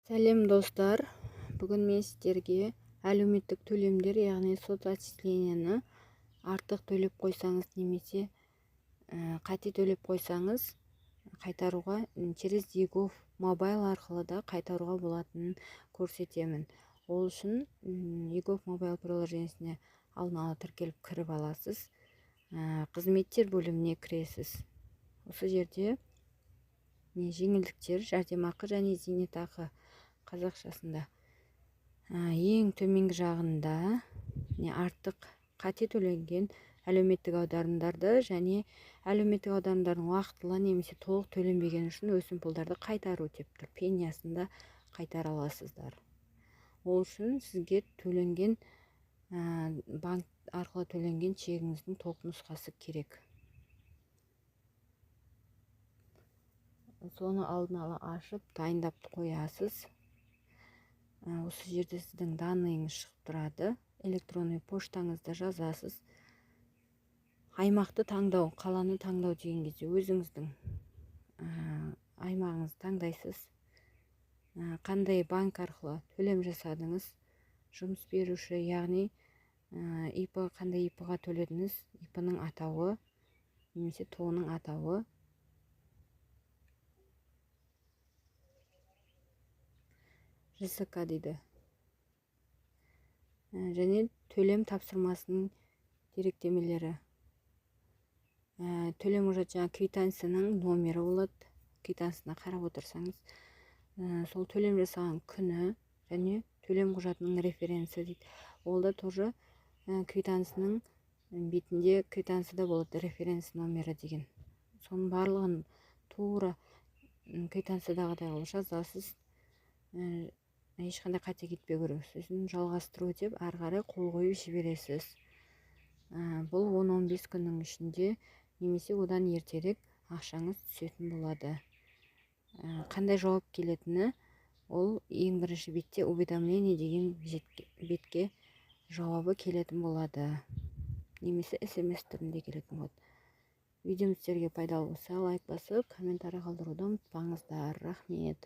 Сәлем достар, бүгін мен сіздерге әлеуметтік төлемдер, яғни соцотчисленияны артық төлеп қойсаңыз немесе қате төлеп қойсаңыз қайтаруға через Егов мобайл арқылы да қайтаруға болатынын көрсетемін. Ол үшін Егов мобайл приложениесіне алдын ала тіркеліп кіріп аласыз. Қызметтер бөліміне кіресіз. Осы жерде жеңілдіктер, жәрдемақы және зейнетақы қазақшасында ең төменгі жағында артық қате төленген әлеуметтік аударымдарды және әлеуметтік аударымдардың уақытылы немесе толық төленбеген үшін өсімпұлдарды қайтару деп тұр. Пениясында қайтара аласыздар. Ол үшін сізге төленген банк арқылы төленген чегіңіздің толық нұсқасы керек. Соны алдын ала ашып дайындап қоясыз. Осы жерде сіздің данныйыңыз шығып тұрады. Электронный поштаңызды жазасыз. Аймақты таңдау, қаланы таңдау деген кезде өзіңіздің аймағыңызды таңдайсыз. Қандай банк арқылы төлем жасадыңыз? Жұмыс беруші, яғни ИП, қандай ИП-ға төледіңіз? ИП-ның атауы немесе ТО-ның атауы. ЖСК дейді. Және төлем тапсырмасының деректемелері. Төлем құжаты квитанцияның номері болады. Квитанциясына қарап отырсаңыз, сол төлем жасаған күні және төлем құжатының референсі дейді. Ол да тоже квитанцияның бетінде квитанцияда болады референс номері деген. Соның барлығын тура квитанциядағыдай қылып жазасыз. Ешқандай қате кетпеу керек. Сосын жалғастыру деп ары қарай қол қойып жібересіз. Бұл 10-15 күннің ішінде немесе одан ертерек ақшаңыз түсетін болады. Қандай жауап келетіні, ол ең бірінші бетте уведомление деген бетке жауабы келетін болады. Немесе SMS түрінде келетін болады. Видеом сіздерге пайдалы болса, лайк басып, комментарий қалдыруды ұмытпаңыздар. Рахмет.